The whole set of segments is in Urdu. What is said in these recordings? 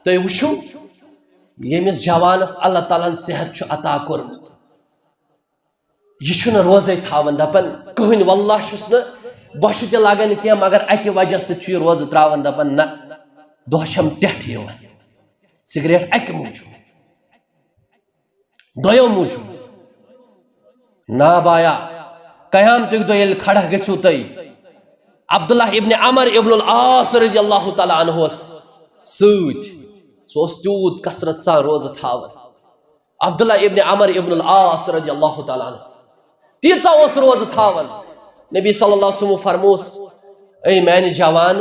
تُہۍ وٕچھِو ییٚمِس جوانس اللہ تعالیٰ ہن صحت چھُ عطا کوٚرمُت یہ چھُنہٕ روزے تھاوان دپان کٕہٕنۍ واللہ چھُس نہٕ بۄچھِ تہِ لگان کینٛہہ مگر اکہِ وجہ سۭتۍ چھُ یہِ روزٕ تراوان دپان نہ دۄہ چھم ٹٮ۪ٹھ یِوان سگریٹ اکہِ موٗجوٗب دوٚیو موٗجوٗب نا بایا قیامتٕکۍ دۄہ ییٚلہِ کھڑا گٔژھِو تُہۍ عبداللہ ابن عمر ابن العاص رضی اللہ تعالیٰ عنہس سۭتۍ سُہ اوس تیوٗت کثرت سان روزٕ تھاوان عبداللہ ابن عمر ابن العاص رضی اللہ تعالیٰ عنہ تیٖژاہ اوس روزٕ تھاوان نبی صلی اللہ علیہ وسلم فرموس اے میانہِ جوان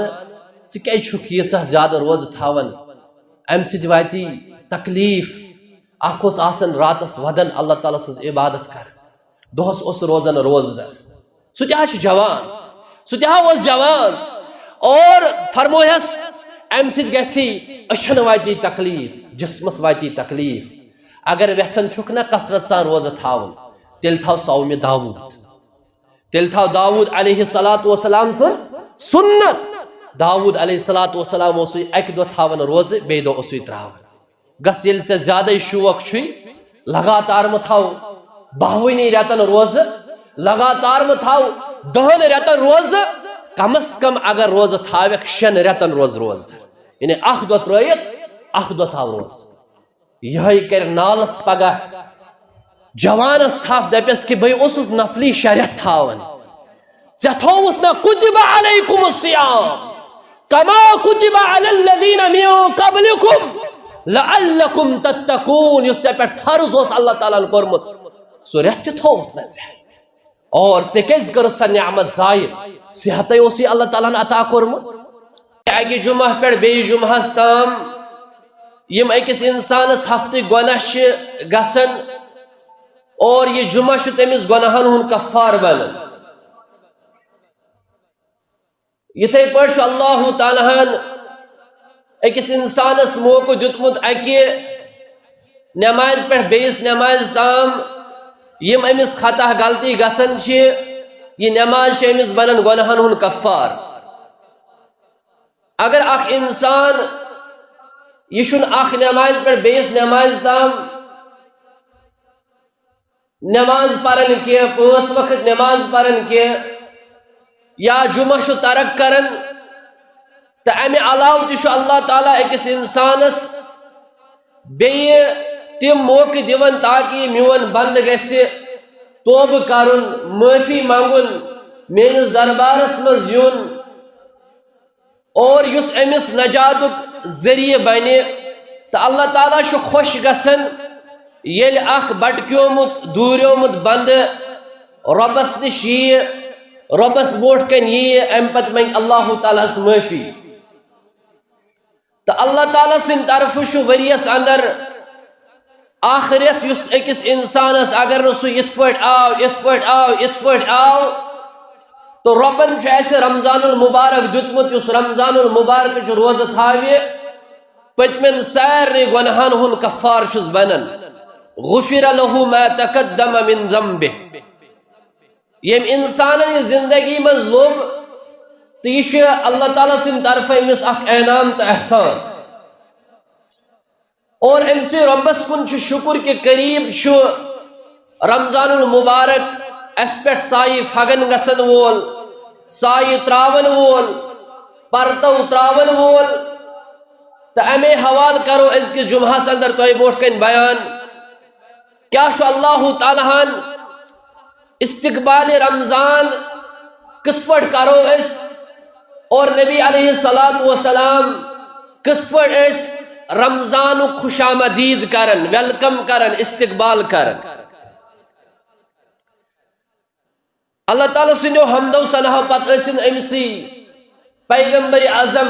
ژٕ کیازِ چھُکھ ییٖژاہ زیادٕ روزٕ تھاوان امہِ سۭتۍ واتی تکلیٖف اکھ اوس آسان راتس ودان اللہ تعالیٰ سٕنٛز عبادت کران دۄہس اوس روزان روزدار سُہ تہِ حظ چھُ جوان سُہ تہِ حظ اوس جوان اور فرمویس امہِ سۭتۍ گژھِ أچھن واتی تکلیٖف جسمس واتی تکلیٖف اگر یژھان چھُکھ نا کثرت سان روزٕ تھاوُن تیٚلہِ تھاو صومہِ داوٗد تیٚلہِ تھاو داوٗد علیہ الصلاۃ والسلام سُنٛد سُنت داوٗد علیہ الصلاۃ والسلام اوسُے اکہِ دۄہ تھاوان روزٕ بیٚیہِ دۄہ اوسُے تراوان گژھ ییٚلہِ ژےٚ زیادَے شوق چھُے لگاتار مہ تھاو 12 رٮ۪تن روزٕ لگاتار مہ تھاو 10 رٮ۪تن روزٕ کم از کم اگر روزٕ تھاوکھ 6 رٮ۪تن روز روزدار یعنی اکھ دۄہ ترٲیِتھ اکھ دۄہ تھاو روزٕ یِہوٚے کرِ نالس پگاہ جوانس تھپھ دپیس کہ بہٕ اوسُس نفلی 6 رٮ۪تھ تھاوان ژےٚ تھووُتھ نہ کُتِبَ علیکُم الصِیام کما کُتِبَ علی الذین من قبلکم لعلکم تتقون یُس ژےٚ پٮ۪ٹھ فرض اوس اللہ تعالیٰ ہن کوٚرمُت سُہ رٮ۪تھ تہِ تھووُتھ نہ ژےٚ اور ژےٚ کیازِ کٔرٕتھ سۄ نعمت ضایع صحتٕے اوسُے اللہ تعالیٰ ہن عطا کوٚرمُت اکہِ جمعہ پٮ۪ٹھ بیٚیہِ جمعہس تام یم أکِس انسانس ہفتٕکۍ گۄناہ چھِ گژھان اور یہ جمعہ چھُ تٔمِس گۄناہن ہُنٛد کفار بنان یِتھے پٲٹھۍ چھُ اللہ تعالیٰ ہن أکِس انسانس موقعہٕ دیُتمُت اکہِ نمازِ پٮ۪ٹھ بیٚیِس نمازِ تام یم أمِس خطا غلطی گژھان چھِ یہ نماز چھِ أمِس بنان گۄناہن ہُنٛد کفار اگر اکھ انسان یہ چھُنہٕ اکھ نمازِ پٮ۪ٹھ بیٚیِس نمازِ تام نماز پران کینٛہہ 5 وقت نماز پران کینٛہہ یا جمعہ چھُ ترک کران تہٕ امہِ علاوٕ تہِ چھُ اللہ تعالیٰ أکِس انسانس بیٚیہِ تِم موقعہٕ دِوان تاکہِ میون بنٛدٕ گژھِ توبہٕ کرُن معٲفی منٛگُن میٲنِس دربارس منٛز یُن اور یُس أمِس نجاتُک ذٔریعہٕ بنہِ تہٕ اللہ تعالیٰ چھُ خۄش گژھان ییٚلہِ اکھ بٹکیومُت دوٗریومُت بنٛدٕ رۄبس نِش ییہِ رۄبس برونٛٹھ کَنۍ ییہِ امہِ پتہٕ منٛگہِ اللہ تعالیٰ ہس معٲفی تہٕ اللہ تعالیٰ سٕنٛدِ طرفہٕ چھُ ؤریس انٛدر اکھ رٮ۪تھ یُس أکِس انسانس اگر نہٕ سُہ یِتھ پٲٹھۍ آو یِتھ پٲٹھۍ آو یِتھ پٲٹھۍ آو تہٕ رۄبن چھُ اسہِ رمضان المبارک دیُتمُت یُس رمضان المبارکٕچ روزٕ تھاوِ پٔتمٮ۪ن سارنٕے گۄناہن ہُنٛد کفار چھُس بنان غُفِرَ لَهُ مَا تَقَدَّمَ مِن ذَنبِهِ ییٚمۍ انسانن یہِ زندگی منٛز لوٚب تہٕ یہِ چھُ اللہ تعالیٰ سٕنٛدِ طرفہٕ أمِس اکھ انعام تہٕ احسان اور أمۍ سٕے رۄبس کُن چھُ شُکُر کہِ قریٖب چھُ رمضان المبارک اسہِ پٮ۪ٹھ سایہِ پھگان گژھن وول سایہِ تراون وول پرتو تراون وول تہٕ امے حوالہٕ کرو أزکِس جمعہس انٛدر تۄہہِ برونٛٹھ کَنۍ بیان کیاہ چھُ اللہ تعالیٰ ہن استقبال رمضان کِتھ پٲٹھۍ کرو أسۍ اور نبی علیہ الصلاۃ والسلام کِتھ پٲٹھۍ أسۍ رمضانُک خوش آمدید کران ویلکم کران استقبال کران اللہ تعالیٰ سٕنٛدیو حمدو صلاحو پتہٕ ٲسِن أمسٕے پیغمبر اعظم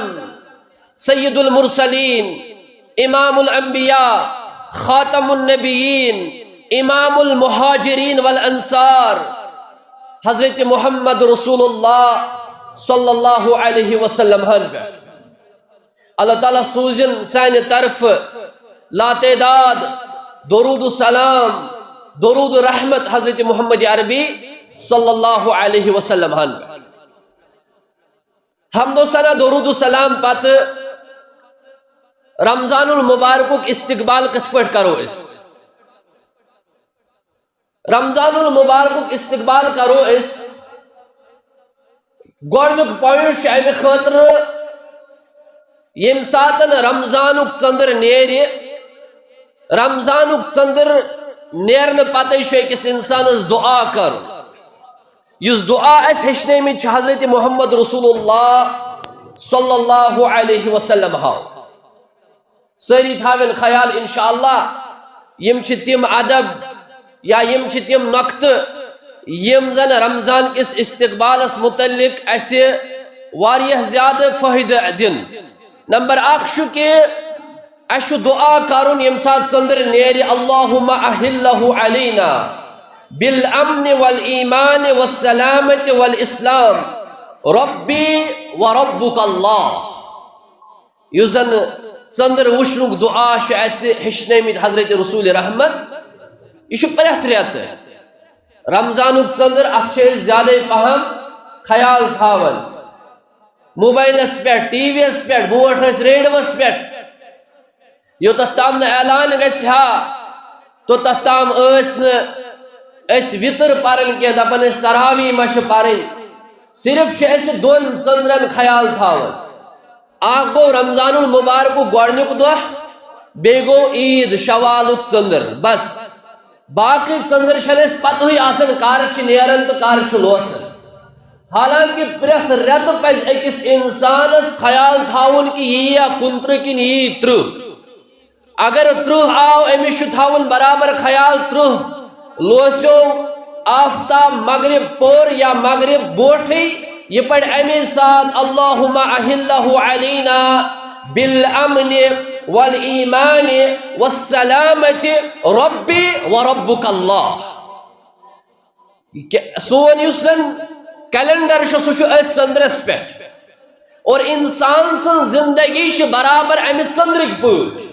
سید المرسلین امام الانبیاء خاتم النبیین امام المہاجرین والانصار حضرت محمد رسول اللہ صلی اللہ علیہ وسلم ہن پہ اللہ تعالیٰ سوزن سانہِ طرفہٕ لاتعداد درود السلام درود رحمت حضرت محمد عربی صلی اللہ علیہ وسلم ہن پہ حمد و ثنا درود السلام پتہٕ رمضان المبارک استقبال کت پٹ کرو اس رمضان المبارک استقبال کرو اس گوڑنک پوائنٹ امہ خاطر یم ساتن رمضانک ژندر نیری رمضانک ژندر نیرن پتہ أکس انسانس دعا کر یس دعا اس ہیچنیمت حضرت محمد رسول اللہ صلی اللہ علیہ وسلم ہاو ساری تھاوین خیال انشاءاللہ یم چھ تم ادب یا یم چھ تم نقط یم زن رمضان کس استقبالس متعلق اسے واریہ زیادہ فائدہ دن نمبر اخ شو کہ اشو دعا کرن یم سات ژندر نیری اللہم احلہ علینا بالامن والایمان والسلامت والاسلام ربی وربک اللہ یزن ژندر وشنک دعا اسے ہیچنیمت حضرت رسول رحمت یہ پریت ریت رمضانک ژندر ات زیادہ پہم خیال تھاون موبائلس پہ ٹی وی یس پہ بوٹ ریڈیوس پہ یوتت تام اعلان گھا توتت تام وطر پرن کی دپان تراوی مش پرن صرف دون ژندرن خیال تھاون اخ گو رمضان المبارک گوڑنک دہ بی گو عید شوالک ژندر بس باقی ژندر چھنس پتہ آسان کر نیران تو کر لوسان حالانکہ پریت ریت پز أکس انسانس خیال تھاون کہ یہ 29 کن یہ 30 اگر 30 آو امس تھاون برابر خیال 30 لوسو آفتاب مغرب پور یا مغرب بوٹھی یہ پڑھ امی ساتھ اللہم احلہ علینا بالامن والایمان والسلامت ربی وربک اللہ سون یسن کیلنڈر سہ ژندرس پہ اور انسان سن زندگی برابر امہ ژندرک پٲٹھۍ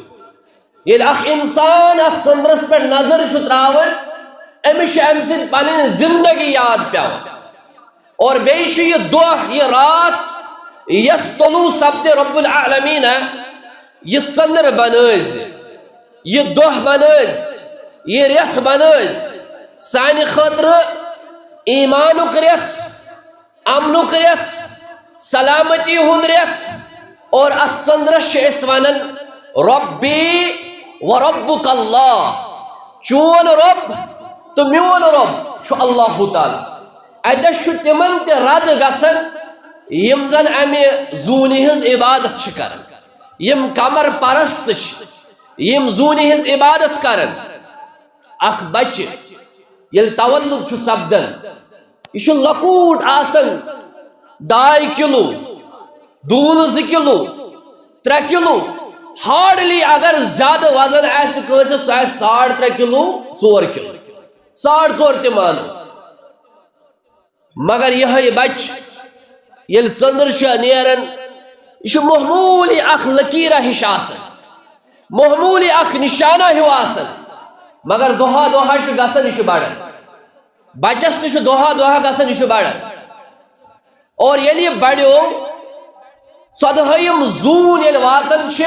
ییٚلہِ اکھ انسان اتھ ژندرس پہ نظر تراوان امس امہ سۭتۍ پنٕنۍ زندگی یاد پیوان اور بیٚیہِ چھُ یہ دۄہ یہ رات یس طلوع سپدِ رب العالمین یہ ژندر بنٲز یہ دۄہ بنٲز یہ ریتھ بنٲز سانہِ خٲطرٕ ایمانُک ریتھ امنُک ریتھ سلامتی ہُنٛد ریتھ اور اتھ ژندرس چھِ أسۍ ونان ربی وربک اللہ چون رب تو میون رب چھُ اللہ تعالی اتس چھُ تمن تہِ رد گژھان یم زن امہ زونہِ ہٕنٛز عبادت چھِ کران یم قمر پرست یم زونہِ ہٕنٛز عبادت کران اکھ بچہ ییٚلہِ تولد چھُ سپدان یہ چھُ لۄکوٗٹ آسان 2 کلو دوٗن 2 کلو 3 کلو ہارڈلی اگر زیادہ وزن آسہِ کٲنٛسہِ سُہ آسہِ 3.5 کلو 4 کلو 4.5 تہِ مانو مگر یہ بچہ ییٚلہِ ژندر چھُ نیران یہ چھُ معموٗلی اکھ لکیرہ ہِش آسان معموٗلی اکھ نشانہ ہیوٗ آسان مگر دۄہا دۄہا چھُ گژھان یہ چھُ بڑان بچس تہِ چھُ دۄہا دۄہا گژھان یہ چھُ بڑان اور ییٚلہِ یہِ بڑیو 14ہم زوٗن ییٚلہِ واتان چھِ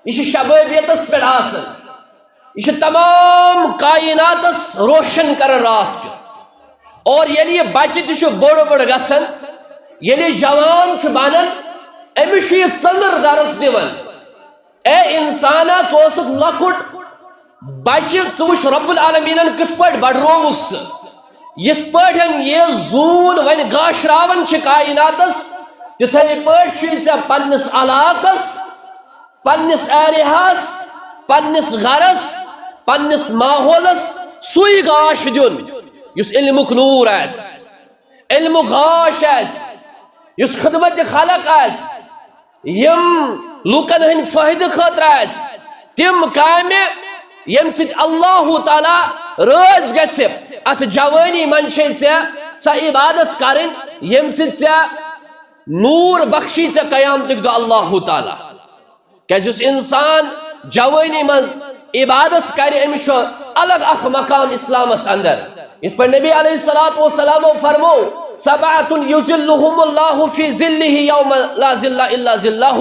یہ چھُ شبٲبیتس پٮ۪ٹھ آسان یہ چھُ تمام کائناتس روشن کران رات کیُت اور ییٚلہِ یہِ بچہ تہِ چھُ بوٚڑ بوٚڑ گژھان ییٚلہِ یہِ جوان چھُ بنان أمِس چھُ یہِ ژندر درس دِوان اے انسانا ژٕ اوسُکھ لۄکُٹ بچہ ژٕ وٕچھ رب العالمیٖنن کِتھ پٲٹھۍ بڑرووُکھ ژٕ یِتھ پٲٹھۍ یہِ زوٗن وۄنۍ گاشراوان چھِ کائناتس تِتھے پٲٹھۍ چھُے ژےٚ پننس علاقس پننس ایریاہس پننس گرس پننس ماحولس سُے گاش دیُن یُس علمُک نوٗر آسہِ علمُک گاش آسہِ یُس خدمت خلق آسہِ یم لوٗکن ہٕنٛدِ فٲیدٕ خٲطرٕ آسہِ تِم کامہِ یم سۭتۍ اللہ تعالیٰ رٲضۍ گژھِ اتھ جوانی منٛز چھے ژےٚ سۄ عبادت کرٕنۍ ییٚمہِ سۭتۍ ژےٚ نوٗر بخشی ژےٚ قیامتٕکۍ دۄہ اللہ تعالیٰ کیازِ یُس انسان جوانی منٛز عبادت کرِ أمِس چھُ الگ اکھ مقام اسلامس اندر یِتھ پٲٹھۍ نبی علیہ الصلوۃ والسلام فرمو سبعۃ یظلھم اللہ فی ظلہ یوم لا ظل الا ظلہ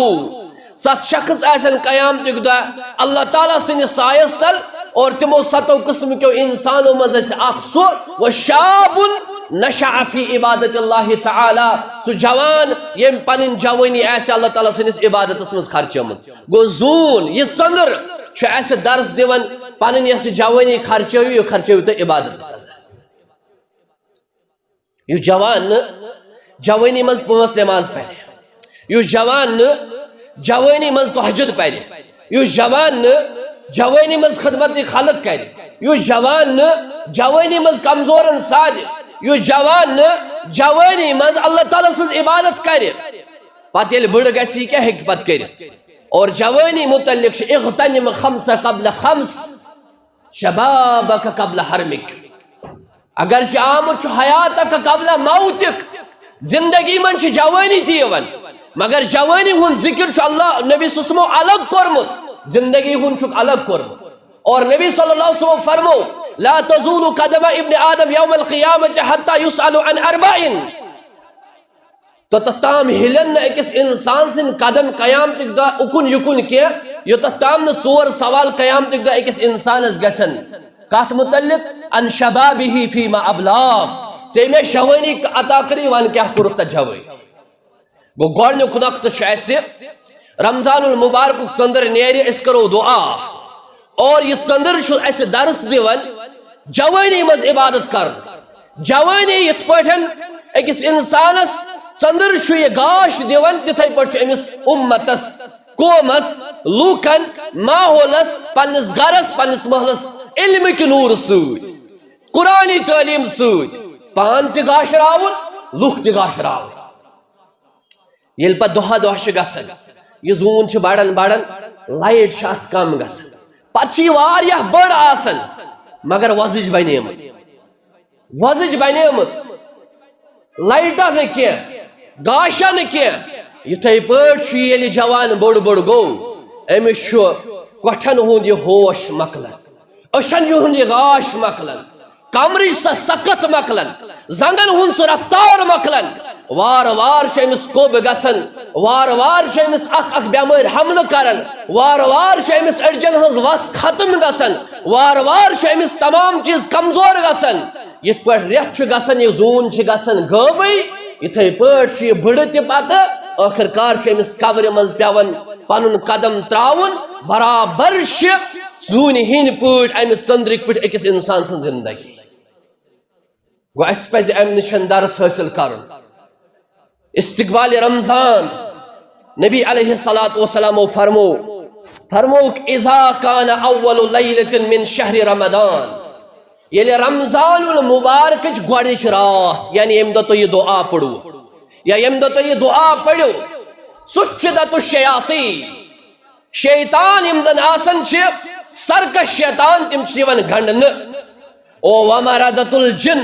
7 شخص آسن قیامت دہ اللہ تعالیٰ سنس سایس تل اور تمو 7 قسم کیو انسانوں مز اخ سو وشاب نشأ فی عبادت اللہ تعالی سو جوان یم پنن جوانی ایسے اللہ تعالیٰ سنس عبادت مز خرچمت گو زون یہ ژندر ایسے درس دیون پنن یس جوانی خرچوی تو عبادت یہ جوان جوانی مز 5 نماز پڑھ یہ جوان جوانی مز تہجد پڑھ یہ جوان جوانی مز خدمت خلق کر یہ جوان جوانی مز کمزورن ساد یہ جوان جوانی مز اللہ تعالیٰ سز عبادت کر پتہ یل بڑ گسی کیا ہیک پت کرت اور جوانی متعلق اغتنم 5 قبل 5 شبابک قبل حرمک اگرچہ آمد حیاتک قبل موتک زندگی من جوانی تھی مگر جوانی ہن ذکر اللہ نبی صلی اللہ علیہ وسلم الگ کرمت زندگی ہن الگ کرمت اور نبی صلی اللہ علیہ وسلم فرمو لا تزول قدم ابن آدم یوم القیامت حتی یسأل عن 4 تو تام ہلن اکس انسان سن قدم قیامت دہ اکن یکن کی یہ تام نہ 4 سوال قیامت دہ اکس انسان گسن کات متعلق ان شبابہ فیما ابلاغ ژے میں شوانی عطا کری وان کیا کرت جوانی گو گوڑنیک نقط رمضان المبارک ژندر نیرِ اس کرو دعا اور یہ ژندر اس درس دیون جوانی مز عبادت کر جوانی یت پٹھن اکس انسانس ژندر یہ گاش دیون تتھے پٹھ امس امتس قومس لوکن ماحولس پنس گرس پنس محلس علم کی نور سود قرآنی تعلیم سود پان تہ گاش راون لوک تہ گاش راون یل پہ دہ دہ گھن یہ زون بڑھن بڑھن لائٹ ات کم گھن پتہ واریاہ بڑ آسن مگر وزج بنیمت وزج بنیمت لائٹا نہ کی گاشا نہ کی یتھے پٲٹھۍ ییٚلہِ جوان بوٚڑ بوٚڑ گوٚو أمِس چھُ کۄٹھٮ۪ن ہُنٛد یہِ ہوش مۄکلان أچھن ہُنٛد یہِ گاش مۄکلان کمرٕچ سۄ سخت مۄکلان زنگن ہُنٛد سُہ رفتار مۄکلان وار وار چھُ أمِس کوٚب گژھان وار وار چھُ أمِس اکھ بٮ۪مٲرۍ حملہٕ کران وار وار چھُ أمِس أڈجن ہٕنٛز وس ختم گژھان وار وار چھُ أمِس تمام چیٖز کمزور گژھان یِتھ پٲٹھۍ رٮ۪تھ چھُ گژھان یہِ زوٗن چھِ گژھان غٲبٕے یِتھے پٲٹھۍ چھُ یہِ بٕڑٕ تہِ پتہٕ ٲخر کار چھُ أمِس قبرِ منٛز پٮ۪وان پنُن قدم ترٛاوُن برابر چھِ زوٗنہِ ہِنٛدۍ پٲٹھۍ امہِ ژٔنٛدرٕکۍ پٲٹھۍ أکِس انسان سٕنٛز زندگی گوٚو اَسہِ پزِ امہِ نِش درس حٲصِل کرُن استقبال رمضان نبی علیہ الصلاۃ والسلام فرموک اذا کان اول لیلۃ من شہر رمضان ییٚلہِ رمضان المبارک گۄڈٕنِچ رات یعنی ییٚمہِ دۄہ تُہۍ یہِ دعا پٔرِو یا ییٚمہِ دۄہ تُہۍ یہِ دعا پٔرِو صفدت الشیاطین شیطان یِم زن آسان چھِ سرکش شیطان تِم چھِ یِوان گنڈنہٕ او ومردت الجن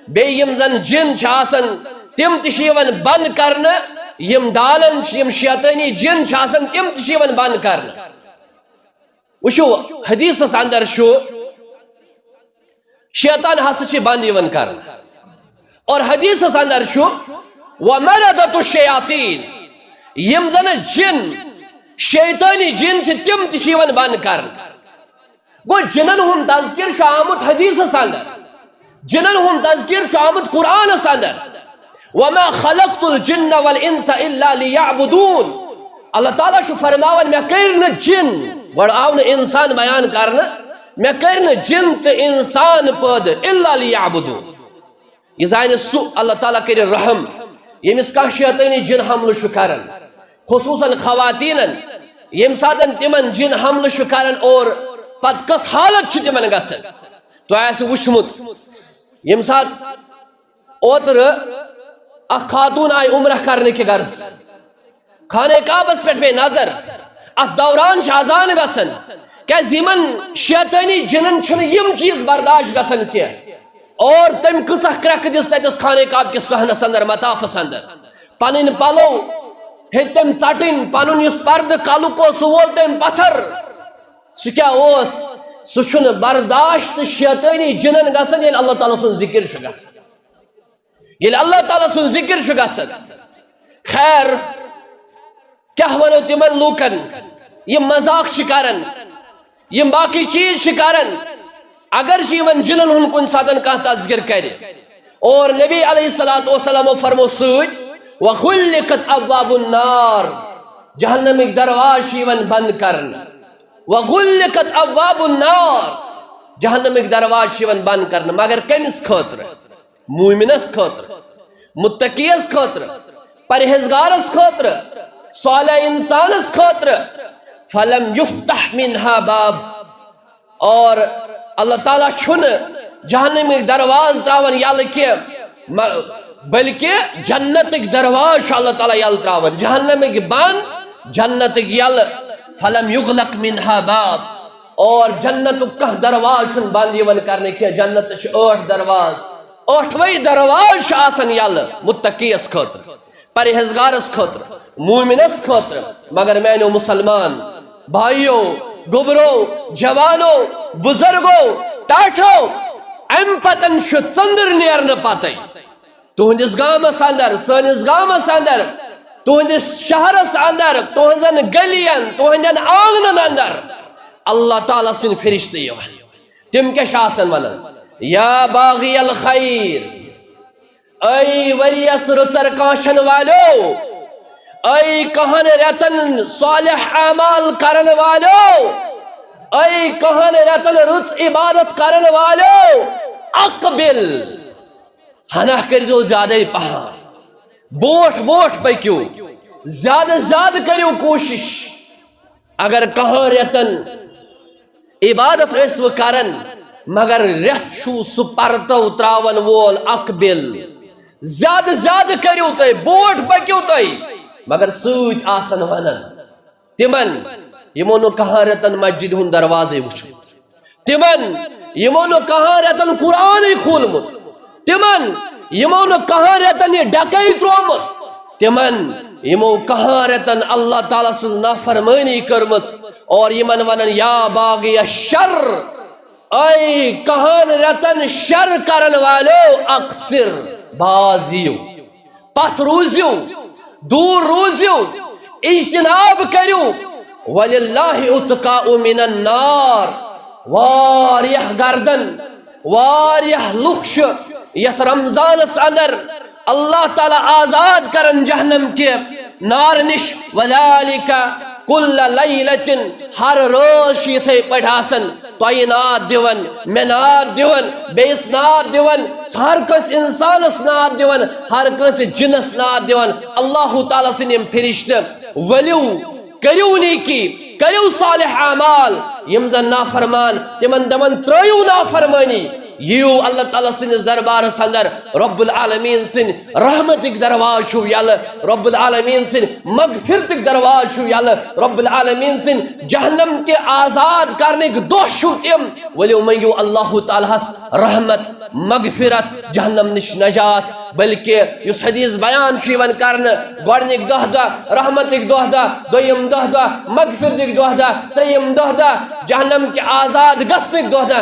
بیٚیہِ یِم زن جن چھِ آسان تِم تہِ چھِ یِوان بنٛد کرنہٕ یِم ڈالن چھِ یِم شیطٲنی جن چھِ آسان تِم تہِ چھِ یِوان بنٛد کرنہٕ وٕچھِو حدیثس اندر چھُ شیطان ہسا چھِ بنٛد یِوان کرنہٕ اور حدیثس اندر چھُ ومردت الشیاطین یِم زن جن شیطٲنی جن چھِ تِم تہِ چھِ یِوان بنٛد کرنہٕ گوٚو جنن ہُنٛد تذکر چھُ آمُت حدیثس اندر جنن ہُنٛد تذکر چھُ آمُت قرآنس اندر وما خلقت الجن والانس الا ليعبدون اللہ تعالیٰ چھُ فرماوان مےٚ کٔرۍ نہٕ جن گۄڈٕ آو نہٕ انسان بیان کرنہٕ مےٚ کٔرۍ نہٕ جن تہٕ انسان پٲدٕ الا ليعبدون یہ زانہِ سُہ اللہ تعالیٰ کٔرِن رحم ییٚمِس کانٛہہ شیطٲنی جن حملہٕ چھُ کران خصوٗصاً خواتیٖنن ییٚمہِ ساتہٕ تِمن جن حملہٕ چھُ کران اور پتہٕ کۄس حالت چھِ تِمن گژھان تۄہہِ آسہِ وٕچھمُت ییٚمہِ ساتہٕ اوترٕ اکھ خاتون آئی عمرہ کرنے کے غرض خانہ کعبس پہ نظر ات دوران اذان گژھان کیازِ یمن شیطانی جنن چھنہٕ یم چیز برداشت گژھان کینٛہہ اور تم کۭژاہ کرٛٮ۪کھ دِژ تتس خانہ کعبہ کِس صحنس اندر مطافس اندر پنٕنۍ پلو ہیٚتۍ تٔمۍ ژٹٕنۍ پنُن یُس پردٕ کلُک اوس سُہ وول تٔمۍ پتھر سُہ کیٛاہ اوس سُہ چھُنہٕ برداشت شیطانی جنن گژھان ییٚلہِ اللہ تعالیٰ سُنٛد ذکر چھُ گژھان ییٚلہِ اللہ تعالیٰ سُنٛد ذکر چھُ گژھان خیر کیا ونو تمن لوکن یم مذاق کران یم باقی چیز کران اگر یمن جنن ہن کن ساتن کان تذکر کرے اور نبی علیہ الصلوۃ والسلام فرمو سۭتۍ وغلقت ابواب النار جہنمک درواز یمن بند کرن وغلقت ابواب النار جہنمک درواز یمن بند کرن مگر کمس خاطر مومنس خاطر متقیس خاطر پرہیزگارس خاطر صالح انسانس خاطر فلم یفتح منها باب اور اللہ تعالیٰ چھن جہنمک درواز تراون یل کی بلکہ جنتک درواز اللہ تعالیٰ یل تراون جہنمک بند جنتک یل فلم یغلق منها باب اور جنتک کہ درواز چھن بند یون کرنے کی جنت 8 درواز 8ویں درواز آسن یل متقیس خاطر پرہیزگارس خاطر مومنس خاطر مگر میانو مسلمان بھائیو گبرو جوانو بزرگو ٹاٹھو ام پتن ژندر نیرن پتہ تہندس گامس اندر سانس گامس اندر تہندس شہرس اندر تہنزن گلین تہندین آنگنن اندر اللہ تعالیٰ سن فرشتہ یوان تم کیا آسن ونان یا باغی الخیر اے وریس رچر کانچن والو اے کہن رتن صالح اعمال کرن والو اے کہن رتن رچ عبادت کرن والو اقبل ہنہ کرزو زیادہ پہاں بوٹ بوٹ پکیو زیادہ زیادہ کریو کوشش اگر کہاں رتن عبادت اسو کرن مگر رت چھو سپرتو تراون وول اقبل زیادہ زیادہ کریو تے بوٹ پکیو تے مگر سوچ آسن ونن تمن یمونو کہاں رتن مسجد ہن دروازے وچھو تمن یمونو کہاں رتن قرآن کھولمت تمن یمونو کہاں رتن یہ ڈکائی ترومت تمن یمو کہاں رتن اللہ تعالیٰ سے نافرمانی کرمت اور یمن ونن یا باغی الشر اے کہاں رتن شر کرن والو اکثر بازیو پت روزیو دور روزیو اجتناب کریو وللہ اتقاء من النار واریہ گردن واریہ لکش یت رمضان اندر اللہ تعالی آزاد کرن جہنم کے نار نش وذالک کل لیلت ہر روز یتھے پڑھاسن توئی ناد دیون میں ناد دیون بیس ناد دیون ہر کس انسانس ناد دیون ہر کس جنس ناد دیون اللہ تعالیٰ سنیم فرشت ولیو کریو نیکی کریو صالح اعمال یمزن نافرمان تمن دمن تریو نافرمانی یو اللہ تعالیٰ سنس دربار سندر رب العالمین سن رحمتک درواز چھو یل رب العالمین سن مغفرتک درواز چھو یل رب العالمین سن جہنم کے آزاد کرنے کے دو چھو تیم ولیو منگو اللہ تعالیٰ رحمت مغفرت جہنم نش نجات بلکہ اس حدیث بیان چھوان کرن گوڑنک دہ رحمتک دہ دویم دہ مغفرتک دہ تریم دہ جہنم کے آزاد گسنک دہ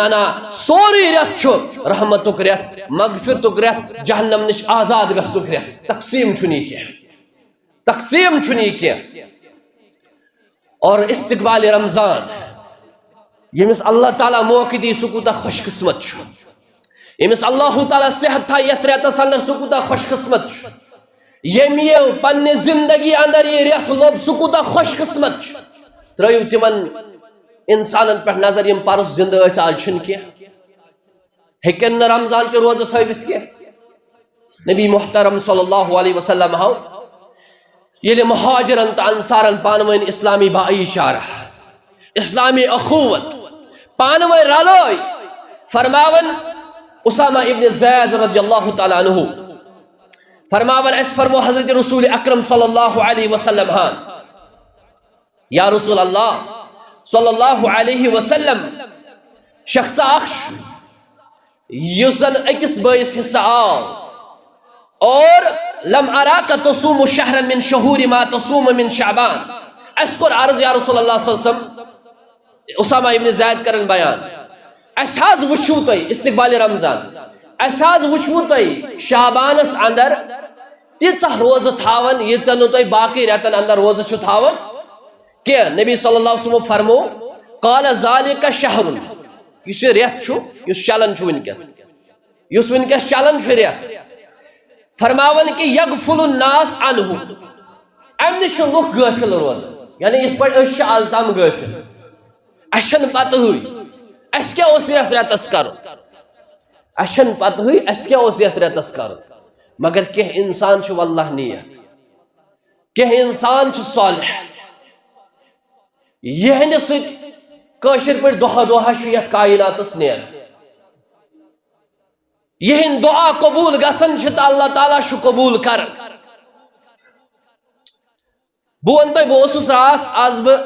نا سوری رت چھو رحمتک رت مغفرتک رت جہنم نش آزاد گسنک رت تقسیم چھنی کیا اور استقبال رمضان یمس اللہ تعالیٰ موقع دی سکوتا خوش قسمت چھو یمس اللہ تعالیٰ صحت تھا یت ریتس اندر سکوتا خوش قسمت چھو یہ پنہ زندگی اندر یہ ریت لوب سکوتا خوش قسمت چھو ترائیو تمن انسانن پر نظر یم پارس زندہ اس آج چھن کیا ہکن رمضان چو روزہ تھویت کیا نبی محترم صلی اللہ علیہ وسلم ہاں یہ مہاجرن تا انصارن پانوین اسلامی بائی شارہ اسلامی اخوت پانوین رالوئی فرماون اسامہ ابن زید رضی اللہ تعالیٰ عنہ فرماون اس فرمو حضرت رسول اکرم صلی اللہ علیہ وسلم ہاں یا رسول اللہ صلی اللہ علیہ وسلم شخص اخش یزن اکس بائیس حصہ آو اور لم اراک تصوم شہرا من شہور ما تصوم من شعبان اسکر عرض یا رسول اللہ صلی اللہ علیہ وسلم اسامہ ابن زید کرن بیان اساز وچھو تئی استقبال رمضان اساز وچھو تئی شعبانس اندر تیژہ روز تھاون ییتن نہٕ تُہۍ باقٕے رٮ۪تن اندر روز چھُ تھاون کینٛہہ نبی صلی اللہ علیہ وسلم فرمو قال ذالک شہر یُس یہِ رٮ۪تھ چھُ یُس چلان چھُ وٕنکٮ۪س چلان چھُ رٮ۪تھ فرماون کہ یغفل الناس عنہ امہِ نِش چھِ لُکھ غٲفِل روزان یعنی یِتھ پٲٹھۍ أسۍ چھِ آز تام غٲفِل اَسہِ چھَنہٕ پتہٕے اَسہِ کیٛاہ اوس یتھ رٮ۪تس کرُن اَسہِ چھَنہٕ پتہٕے اَسہِ کیٛاہ اوس یتھ رٮ۪تس کرُن مگر کینٛہہ انسان چھِ واللہ نیک کینٛہہ انسان چھِ صالح یِہنٛدِ سۭتۍ کٲشِر پٲٹھۍ دۄہا دۄہا چھُ یتھ کائناتس نیران یِہنٛدۍ دعا قبوٗل گژھان چھِ تہٕ اللہ تعالیٰ چھُ قبوٗل کران بہٕ وَنہٕ تۄہہِ بہٕ اوسُس راتھ آز بہٕ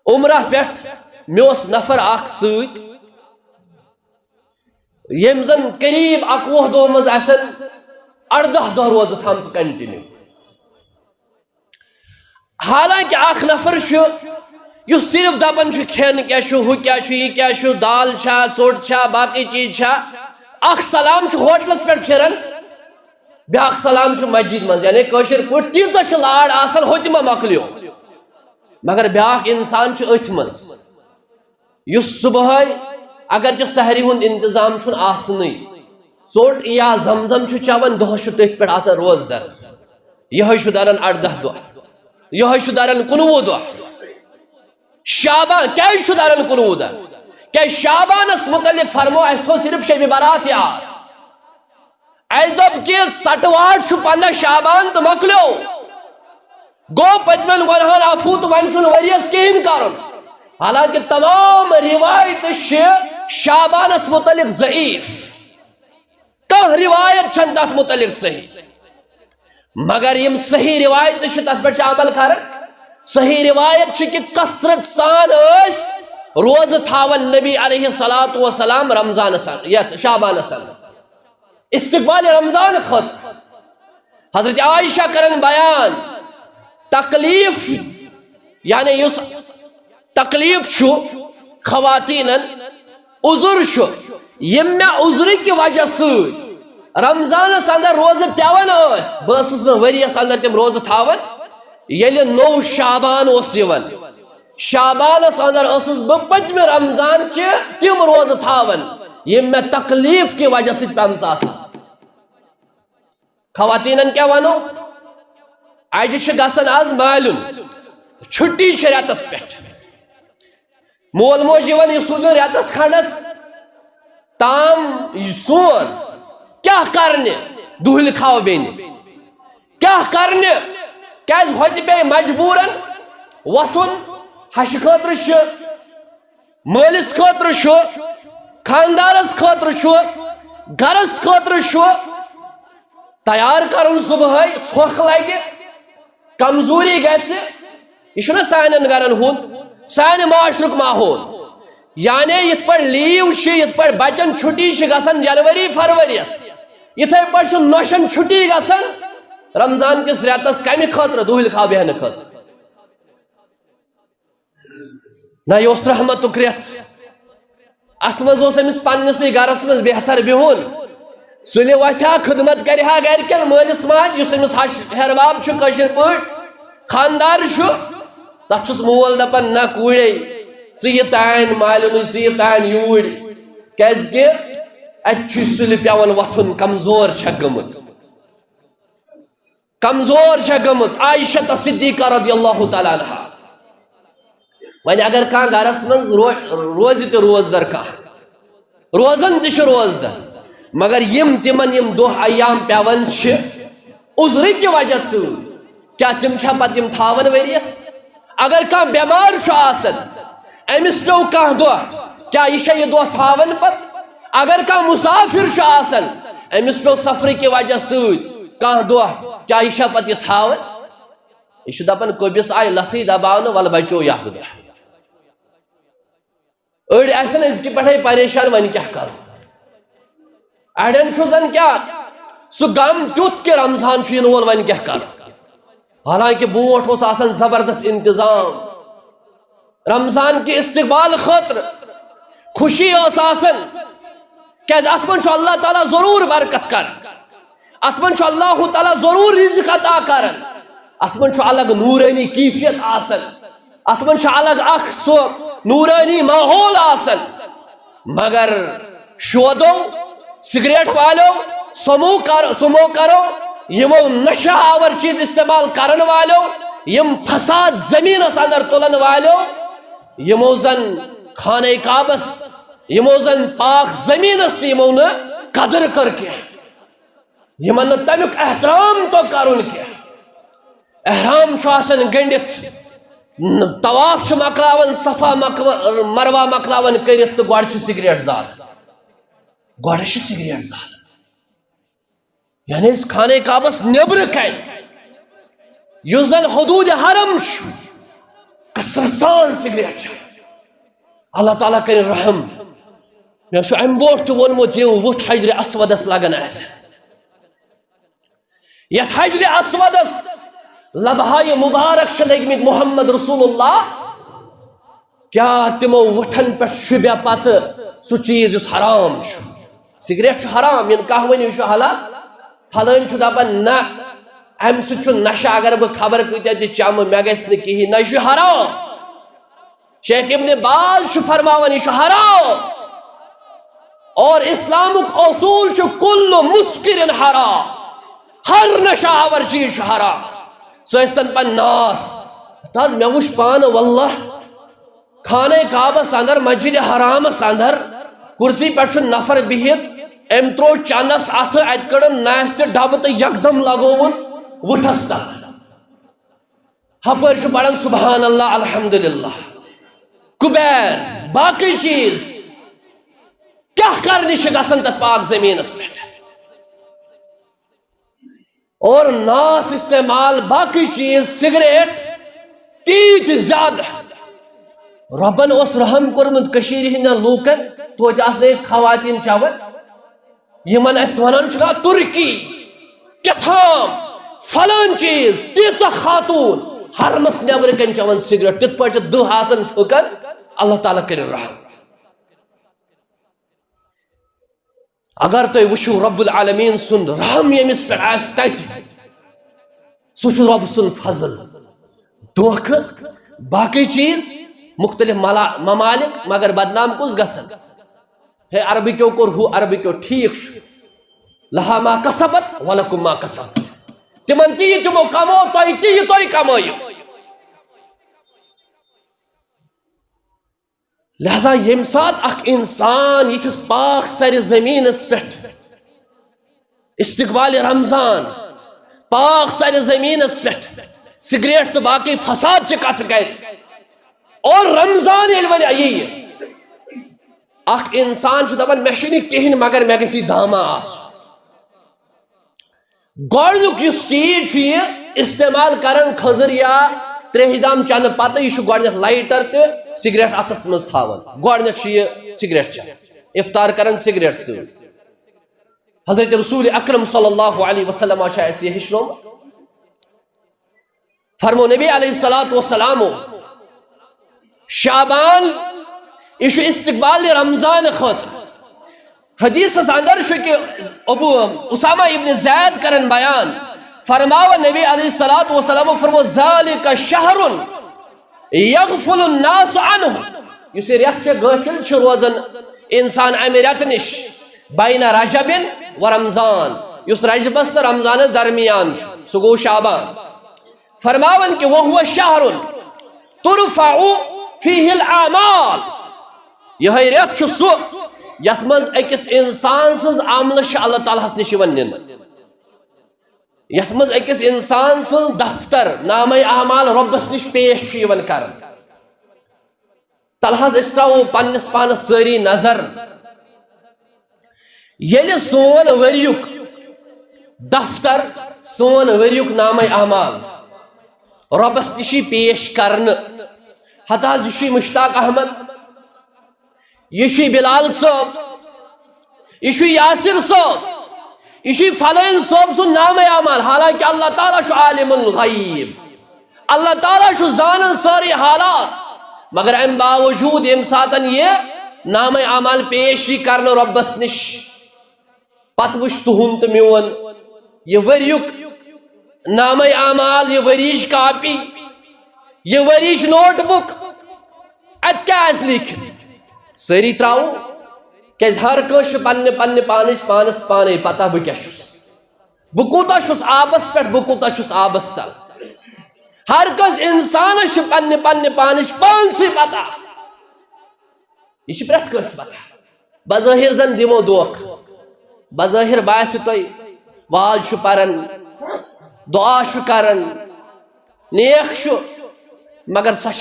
عمرہ پٮ۪ٹھ مےٚ اوس نفر اکھ سۭتۍ ییٚمۍ زن قریٖب 11 دۄہ منٛز آسن 18 دۄہ روزٕ تھامژٕ کنٹِنیو حالانکہ اکھ نفر چھُ یُس صرف دپان چھُ کھٮ۪ن کیٛاہ چھُ ہُہ کیٛاہ چھُ یہِ کیٛاہ چھُ دال چھا ژوٚٹ چھا باقٕے چیٖز چھا اکھ سلام چھُ ہوٹلس پٮ۪ٹھ پھِران بیٛاکھ سلام چھُ مسجد منٛز یعنی کٲشِر پٲٹھۍ تیٖژاہ چھِ لاڑ آسان ہوٚتہِ ما مۄکلیو مگر بیٛاکھ انسان چھُ أتھۍ منٛز یُس صبحٲے اگرچہِ سحری ہُنٛد انتظام چھُنہٕ آسنٕے ژوٚٹ یا زمزم چھُ چٮ۪وان دۄہس چھُ تٔتھۍ پٮ۪ٹھ آسان روزدر یِہوٚے چھُ دران 18 دۄہ یِہوٚے چھُ دران 19 دۄہ شابان کیٛازِ چھُ دران 19 دۄہ کیٛازِ شابانس متعلق فرمو اَسہِ تھوٚو صرف شبِ برات یاد اَسہِ دوٚپ کہِ ژٹہٕ چھُ 15 شابان تہٕ مۄکلیو گوٚو پٔتمٮ۪ن گۄنہن عفو تہٕ وۄنۍ چھُنہٕ ؤرِیس کِہیٖنۍ کرُن حالانکہ تمام روایتہٕ چھِ شابانس متعلق ضعیف کانٛہہ روایت چھنہٕ تتھ متعلق صحیح مگر یم صحیح روایتہٕ چھِ تتھ پٮ۪ٹھ چھِ عمل کران صحیح روایت چھِ کہ کثرت سان ٲسۍ روزٕ تھاون نبی علیہ الصلوۃ والسلام رمضانس یتھ شابانس استقبال رمضان خٲطرٕ حضرت عائشہ کرن بیان تکلیف یعنی یُس تکلیف چھُ خواتیٖنن عذر چھُ یِم مےٚ عذرٕکہِ وجہ سۭتۍ رمضانس اندر روزٕ پیوان ٲسۍ بہٕ ٲسٕس نہٕ ؤرِیس اندر تِم روزٕ تھاوان ییٚلہِ نوٚو شابان اوس یِوان شابانس اندر ٲسٕس بہٕ پٔتمہِ رمضان چہِ تِم روزٕ تھاوان یِم مےٚ تکلیف کہِ وجہ سۭتۍ پیمژٕ آسان خواتیٖنن کیٛاہ ونو اجہِ چھِ گژھان آز مالیُن چھُٹی چھِ رٮ۪تس پٮ۪ٹھ مول موج یِوان یہِ سوٗزُن رٮ۪تس کھنڈس تام سون کیٛاہ کرنہِ دُہلہِ کھاو بیٚنہِ کیٛاہ کرنہِ کیٛازِ ہوٚتہِ پیٚیہِ مجبوٗرن وۄتھُن ہشہِ خٲطرٕ چھُ مٲلِس خٲطرٕ چھُ خاندارس خٲطرٕ چھُ گرس خٲطرٕ چھُ تیار کرُن صبحٲے ژھۄکھ لگہِ کمزوری گژھِ یہِ چھُنہ سانٮ۪ن گرن ہُنٛد سانہِ معاشرُک ماحول یعنی یِتھ پٲٹھۍ لیٖو چھِ یِتھ پٲٹھۍ بچن چھُٹی چھِ گژھان جنؤری فرؤریَس یِتھے پٲٹھۍ چھُ نۄشن چھُٹی گژھان رمضان کِس رٮ۪تس کمہِ خٲطرٕ دُہلہِ کھاو بیٚہنہٕ خٲطرٕ نہ یہِ اوس رحمتُک رٮ۪تھ اتھ منٛز اوس أمِس پننِسٕے گرس منٛز بہتر بِہُن سُلہِ وتھِ ہا خدمت کرِ ہا گرِکٮ۪ن مٲلِس ماجہِ یُس أمِس ہش ہیٚہرباب چھُ کٲشِر پٲٹھۍ خاندار چھُ تتھ چھُس مول دپان نہ کوٗرے ژٕ یہِ تانۍ مالِنُے ژٕ یہِ تانۍ یوٗرۍ کیازِ کہِ اتہِ چھُ سُلہِ پیوان وۄتھُن کمزور چھےٚ گٔمٕژ عائشہ صدیقہ رضی اللہ تعالیٰ عنہا وۄنۍ اگر کانٛہہ گرس منٛز روزِ تہِ روزدر کانٛہہ روزان تہِ چھُ روزدر مگر یِم تِمن یِم دۄہ ایام پیوان چھِ عذرٕکہِ وجہ سۭتۍ کیٛاہ تِم چھا پتہٕ یِم تھاون ؤرِیس اگر کانٛہہ بٮ۪مار چھُ آسان أمِس پیوٚو کانٛہہ دۄہ کیٛاہ یہِ چھا یہِ دۄہ تھاون پتہٕ اگر کانٛہہ مُسافر چھُ آسان أمِس پیوٚو سفرٕکہِ وجہ سۭتۍ کانٛہہ دۄہ کیٛاہ یہِ چھا پتہٕ یہِ تھاون یہِ چھُ دپان کٔبِس آیہِ لتھٕے دباونہٕ وَلہٕ بچو یہِ دۄہ أڑۍ آسن أزکہِ پٮ۪ٹھے پریشان وۄنۍ کیٛاہ کرو اڑٮ۪ن چھُ زن کیٛاہ سُہ غم تیُتھ کہِ رمضان چھُ یِنہٕ وول وۄنۍ کیٛاہ کرو حالانکہ برونٹھ اوس آسان زبردست انتظام رمضان کے استقبال خاطر خوشی ٲس آسان کیٛازِ اتھ منٛز چھُ اللہ تعالیٰ ضروٗر برکت کر اتمن چھو اللہ تعالیٰ ضرور رزق عطا کرن اتمن چھو الگ نورانی کیفیت آسن اتمن چھو الگ اخ سو نورانی ماحول آسن مگر شودو سگریٹ والو سمو کرو یمو نشہ آور چیز استعمال کرن والو یم فساد زمین اندر تلن والو یمو زن خانہ کعبس یمو زن پاک زمین است یمو نے قدر کر کے یمن تمیک احترام تو کرن کے احرام چھو آسن گنڈت طواف چھ مکلاون صفا مروہ مکلاون کرت تو گوڑ چھ سگریٹ زال گوڑ چھ سگریٹ زال یعنی اس خانہ کعبس نیبر کن یس زن حدود حرم کثرت سان سگریٹ چھ اللہ تعالیٰ کر رحم میں چھو ام بوٹ تو ونمت یہ وٹ حجر اسودس لگن ایسے یت حجر اسودس لبہائی مبارک چھ لگمت محمد رسول اللہ کیا تمو وٹھن پہ شبہ پت سو چیز اس حرام چھ سگریٹ چھ حرام ین کہ ونیو چھ حلال پھلن چھ دپان نہ ام سہ نشہ اگر بہ خبر کتیا چم مے گژھِ نہٕ کہین نہ یہ حرام شیخ ابن باز چھ فرماون یہ حرام اور اسلامک اصول چھ کل مسکر حرام ہر نشہ آور چیز حرام سوستن پن ناس تاز میں وش پان واللہ خانہ کعبس اندر مسجد حرامس اندر کرسی پر چھ نفر بہت ام ترو چانس اتھ ات کڑن ناست ڈب تو یکدم لگون وٹھس تک ہپر چھ پڑھن سبحان اللہ الحمدللہ کبیر باقی چیز کیا کرنی چھ گژھن تت پاک زمینس پہ اور ناس استعمال باقی چیز سگریٹ تیت زیادہ ربن اس رحم کرمت کشیر ہند لوکن تو خواتین چاوت یمن اس ونان چھ ترکی کتھام فلان چیز تیز خاتون حرمس نیبر کن چون سگریٹ تت پہ دہ آسن پھکن اللہ تعالیٰ کر رحم اگر تو وشو رب العالمین سن رحم یمس پہ آس تت سہ رب سن فضل دھوکہ باقی چیز مختلف ممالک مگر بدنام کس گھن ہے عربی کیوں کور ہو عربی کیوں ٹھیک لہا ما کسبت ولکم ما کسبت تمن تی تمو کمو توئی کمائیو لہذا یم سات اخ انسان یتھس پاک سر زمینس پہ استقبال رمضان پاک سر زمینس پہ سگریٹ تو باقی فساد چھ کت کر اور رمضان یل ون یہ اخ انسان چھ دپان مے چھنہ کہین مگر مے گژھی داما آس گۄڈنیُک یُس چیز چھ یہ استعمال کرن خضر یا ترٛیٚیہِ دام چنہ پتہ یہ گۄڈنیتھ لائٹر تہ سگریٹ اتھس مز تھاون گۄڈنیتھ چھ یہ سگریٹ چھ افطار کرن سگریٹ س حضرت رسول اکرم صلی اللہ علیہ وسلم چھ اس یہ ہچنوم فرمو نبی علیہ الصلوۃ والسلام شعبان یہ استقبال رمضان خط حدیث اندر کہ ابو اسامہ ابن زید کرن بیان فرماو نبی علیہ الصلوۃ والسلام فرمو ذالک شہر یغفل الناس عنہ اس ریت چھ غافل چھ روزن انسان امہ ریت نش بین رجب و رمضان اس رجبس تو رمضان درمیان سہ گو شعبان فرماون کہ وہ شہر ترفع فیہ الاعمال یہ ریت چھ سہ یت مز اکس انسان سز عمل اللہ تعالیٰ نش نن یت مز اکس انسان سن دفتر نام اعمال ربس نش پیش کر تلحظ اس ترو پنس پانس ساری نظر یل سون وریک دفتر سون وریک نام اعمال ربس نش پیش کرن حتی یہ مشتاق احمد یہ بلال صاحب یہ یاسر صاحب یہ فلان صاحب سن نام اعمال حالانکہ اللہ تعالیٰ عالم الغیب اللہ تعالیٰ زانن ساری حالات مگر ام باوجود یم ساتن یہ نام اعمال پیشی کرن ربس نش پت وش تہن تو میون یہ وریک نام اعمال، یہ وریش کاپی، یہ وریش نوٹ بک، ات کیا آس لیکھت ساری تراؤ کیاز ہر کانس پنہ پنہ پانس پانے پتہ بہ کیا چھس، بہ کوتاہ چھس آبس پہ، بہ کوتاہ چھس آبس تل، ہر کس انسانس پنہ پنہ پانس پانسی پتہ، یہ پریت کس پتہ۔ بظاہر زن دمو دوکھ، بظاہر باس تھی واز پران، دعا کران، نیک مگر سا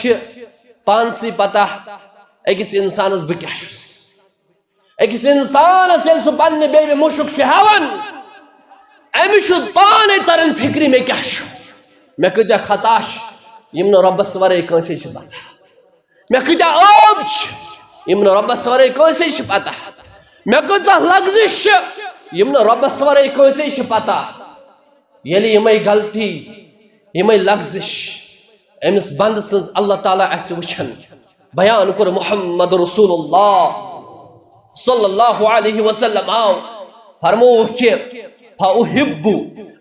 پانسی پتہ اکس انسانس بہ کیا چھس، اکس انسانس یل سہ پنہ بیوی مشک ہیوان امس پانے تران فکری میں کیا میں کتیا خطا یم نہ ربس ورے کنسے پتہ، میں کتیا عیب یم نہ ربس ورے کنسے پتہ، میں کتیا لغزش یم نہ ربس ورے کنسے پتہ، یلی یمے غلطی یمے لغزش امس بند سز اللہ تعالیٰ اس وچھن بیان کر محمد رسول اللہ صلی اللہ علیہ وسلم آو فرمو کہ فَأُحِبُّ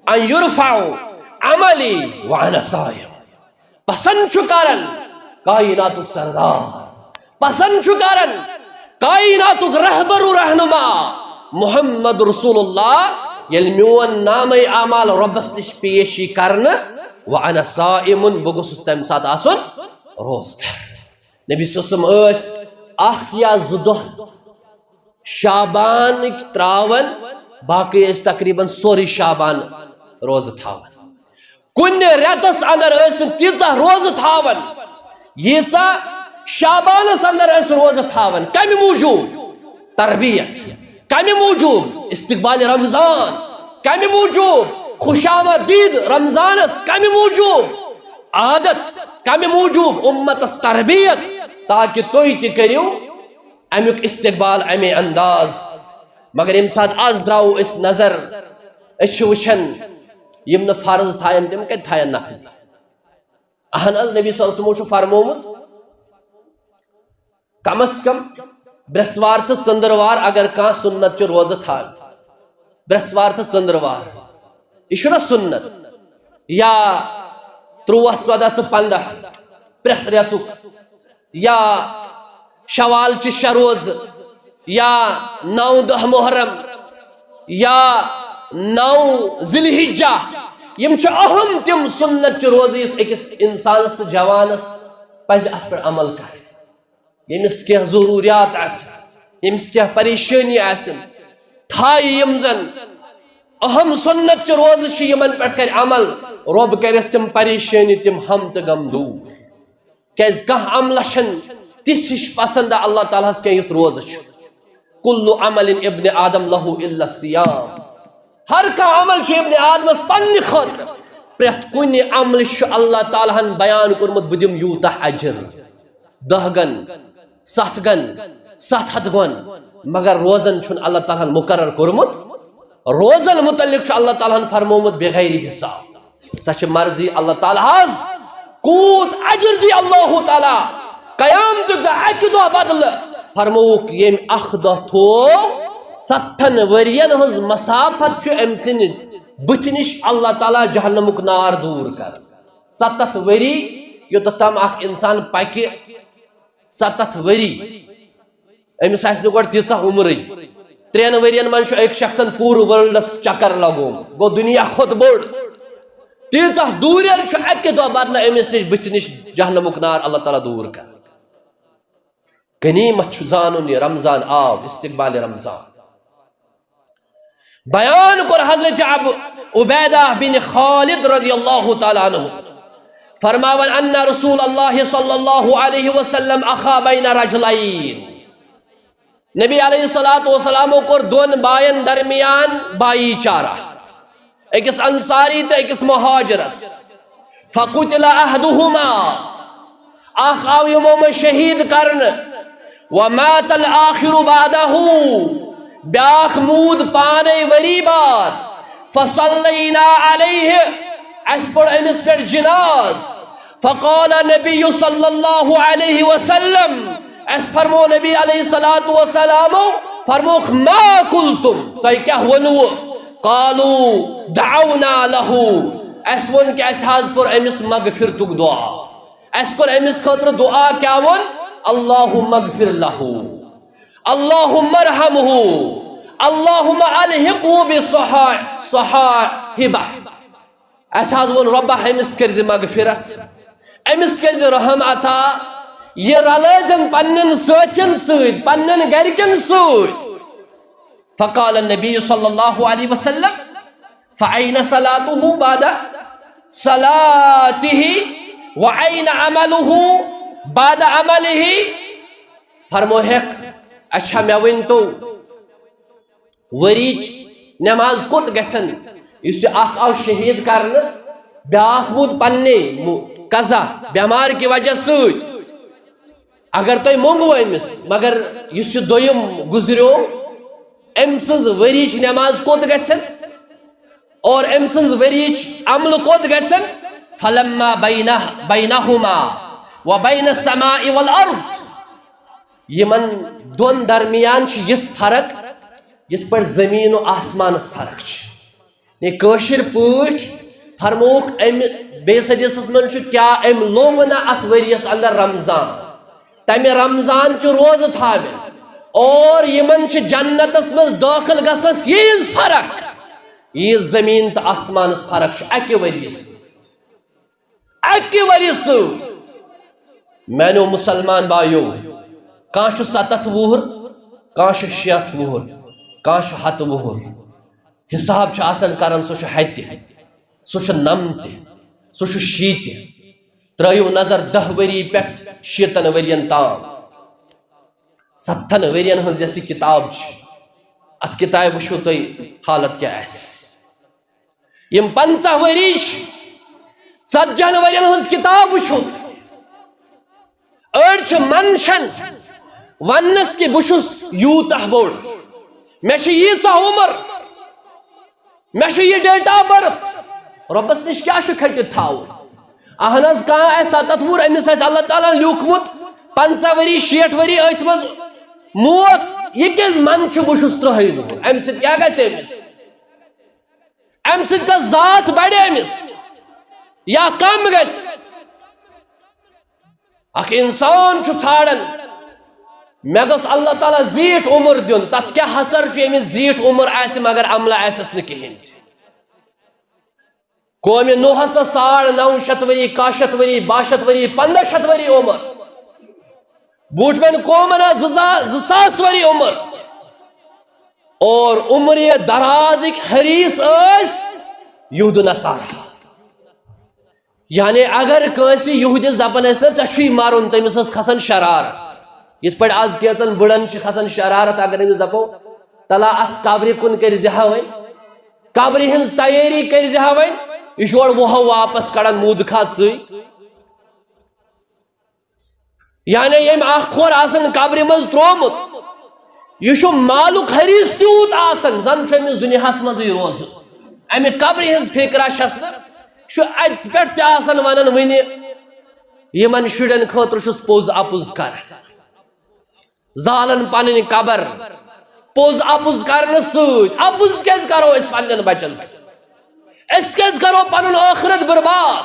أَن يُرْفَعُ عَمَلِي وَأَنَا صَائِمٌ، پسند چھُ کرن کائناتک سردار، پسند چھُ کرن کائناتک رہبر و رہنما محمد رسول اللہ یل میون نام اعمال ربس نش پیشی کرن وَأَنَا صَائِمٌ بہ گوٚژھُس تمہ ساتہٕ آسُن روزدر۔ نبی صلی اللہ علیہ وسلم اخ یا زٕ دۄہ شابانک تراون، باقی اس تقریباً سوری شابان روز تھاون، کن ریتس اندر تیزہ روز تھاون ییژہ شابانس اندر روز تھاون، کمی موجود تربیت، کمی موجود استقبال رمضان، کمی موجود خوشامدید رمضانس، کمی موجود عادت، کمی موجود امتس تربیت، تاکہ توی تہ کریو امیک استقبال امی انداز۔ مگر یم سات آز دراو اس نظر اس وچھن یم نہ فرض تھائن تم کت تھائن نفل، اہن از نبی صلی اللہ علیہ وسلم فرمومت کم از کم برسوار تو ژندروار اگر کان سنت چ روزہ تھان، برسوار تو ژندروار یہ نا سنت، یا 13 14 تو 15 پریت ریتک، یا شوال چ 6 روز، یا 9 10 محرم، یا 9 ذی الحجہ، یم چھ اہم تم سنت چ روز اس اکس انسانس تو جوانس پز ات پر عمل کر، یمس کیا ضروریات آسن، یمس کیا پریشانی آسن، تھائی یم زن اہم سنت چ روز چھ یمن پر کر عمل، رب کرس تم پریشانی تم ہم تو غم دور، کیاز کانٛہہ عملہ چھن تِژھ ہش پسند اللہ تعالیٰ ہس کینٛہہ یُتھ روزہ چھ، کل عمل ابن آدم لہو الا الصیام، ہر کانٛہہ عمل چھ ابن آدمس پننہ خاطر، پریت کُنہ عمل چھ اللہ تعالیٰ ہن بیان کورمت بہ دم یوتاہ اجر، 10 گن 7 گن 700 گن، مگر روزن چھن اللہ تعالیٰ ہن مقرر کورمت، روزن متعلق چھ اللہ تعالیٰ ہن فرمومت بغیر حساب، سا چھ مرضی اللہ تعالیٰ ہس کوت اجر دی اللہ تعالیٰ قیامت دا اکہ دہ بدل، فرموک یم اخ دہ تھو 7 ورین ہز مسافت چھ ام سن بت نش اللہ تعالیٰ جہنمک نار دور کر، 7 وری یوتھ تام اخ انسان پکہ 7 وری امس آس گۄڈٕ تیٖژاہ عمرٕے، 3 ورین من اک شخصن پور ورلڈس چکر لگوم، گو دنیا کھوت بوڑ، تیٖژاہ دوٗرٮ۪ن چھُ اکہ دۄہ بدلہ امس نش بت نش جہنمک نار اللہ تعالیٰ دور کر۔ غنیمت چھُ زانن یہ رمضان آو، استقبال رمضان بیان کر حضرت عبیدہ بن خالد رضی اللہ تعالیٰ عنہ فرماون ان رسول اللہ صلی اللہ علیہ وسلم اخا بین رجلین، نبی علیہ السلام کور دون بائن درمیان بائی چارہ، اکس انصاری تو اکس مہاجرس، فقتل احدہما، اخ آو یمو میں شہید کرن، ومات الآخر بعدہ، بیاخ مود پانے وری بعد، فصلینا علیہ، اس پر امس پر جناز، فقال نبی صلی اللہ علیہ وسلم، اس فرمو نبی علیہ السلام فرموخ ما قلتم، تو کیا ونو؟ قالوا دعونا له اس ون کہ اس حاض پر امس مغفرتک دعا اس کر امس خاطر دعا کیا ون اللہم اغفر له اللہم ارحمه اللہم الحقه بصحابہ اس حاض ون ربہ امس کرز مغفرت امس کرز رحم عطا یہ رلائزن پنن سوچن سوید پنن گرکن سوید فقال النبی صلی اللہ علیہ وسلم فعین صلاته بعد صلاته وعین عمله بعد عمله فرمو حق اچھا میں ونتو وریج نماز کوت گژھن اس اخ او شہید کرن بیاکھ مود پننے قضا بیمار کی وجہ سوت اگر تو مونگو امس مگر اس دویم گزریو ام سز وریج نماز کوت گژھن اور ام سز وریج عمل کوت گژھن فلما بینہما وبین السماء والارض یمن دون درمیان یس فرق یت پر زمین و آسمان فرق یہ کشر پوٹ فرموک ام بیس حدیثس من کیا ام لوگنا ات وریس اندر رمضان تمہ رمضان روز تھاوین اور یمن جنتس من داخل گسنس یہ فرق یہ زمین تو آسمان فرق اکہ وریس مینو مسلمان بایو کان 70 وُہر کان 60 وُہر کان 100 وُہر حساب آسان کران سو 7 سو 9 سو 7 ترایو نظر 10 وری پہ 7 ورین تام 7 ورین ہز یہ کتاب ات کتاب وچھو تھی حالت کیا یم 50 وری 40 ورین ہز کتاب وچھو اڑ منشن ونس کہ بہس یوتہ بوڑ مے ییژہ عمر مے یہ ڈیٹ آف برتھ ربس نش کیا کھٹت تھو اہن کان 7 وُہر امس اللہ تعالیٰ لیوکھمت 50 وری 60 وری ات مز موت یہ کس من بہس 30 وُہر ام سۭتۍ کیا گژھِ ام سۭتۍ کس ذات بڑِ امس یا کم گژھِ اخ انسان ژھانڈان مے گوٚژھ اللہ تعالیٰ زیٖٹھ عمر دیُن تتھ کیا حسر امس زیٖٹھ عمر آسہِ مگر عملہ آسس نہٕ کہیٖنۍ قومِ نوحس 900 وری 100 وری 62 وری 1500 وری عمر بوٹمین قومن 2000 وری عمر اور عمر درازک حریص یہود نصارہ یعنی اگر کنسی یہودس دپان ژے مارن تمس کھسان شرارت یت پہ آز کیچن بڑن کھسان شرارت اگر امس دپو تلا ات قبر کن کرزہا وین قبر ہز تیاری کرزہا وین یہ اور وہ واپس کڑان مود کھات سی یعنی یم اخ کھور آسان قبر مز ترومت یہ مالک حریص تیوت آسان زن امس دنیا مز روز امہ قبر ہز فکرہ چھس ات پہ ون ون یمن شرین خاطر پوز اپز کر زالن پن قبر پوز اپز کرنے اپز کیز کرو اس پنن بچن اس کیز کرو پنن آخرت برباد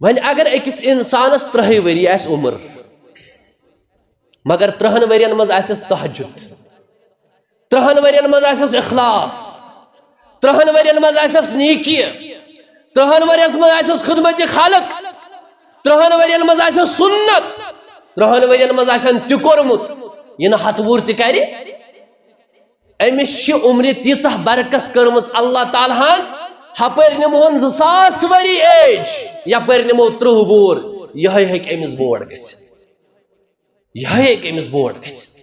ون اگر اکس انسانس 30 وری آس عمر مگر 30 ورین مز آسس تہجد 30 ورین مز آسس اخلاص 30 ورین مز آسس نیکی 30 ورین مز آسس خدمت خالق 30 ورین مز آسس سنت 30 ورین مز آسن تہ کورمت یہ ہتھ وُہر تہ کر امس عمر تیژہ برکت کرمز اللہ تعالیٰ ہن ہپر نمہون 2000 وری ایج یپر نمو 30 وُہر یہ ہیک امس بوڑ گژھِتھ یہ ہیک امس بوڑ گژھِتھ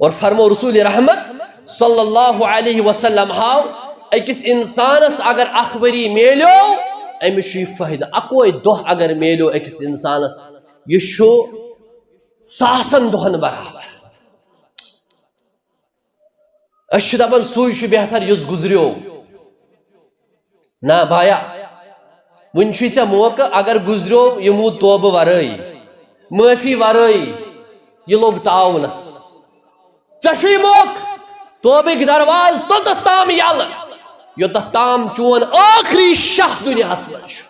اور فرمو رسول رحمت صلی اللہ علیہ وسلم ہاو اکس انسانس اگر 1 وری میلیو امس فائدہ اکوے دہ اگر میلیو اکس انسانس یہ ساسن دہن برابر اس دپان سوئی بہتر یس گزریو نا بایا ون ژے موقع اگر گزریو یہ مود توبہ ورٲے معافی ورٲے یہ لوگ تعاونس ژے موک توبک درواز توتھ تام یل یوتھ تام چون آخری شاہ دنیاہس مز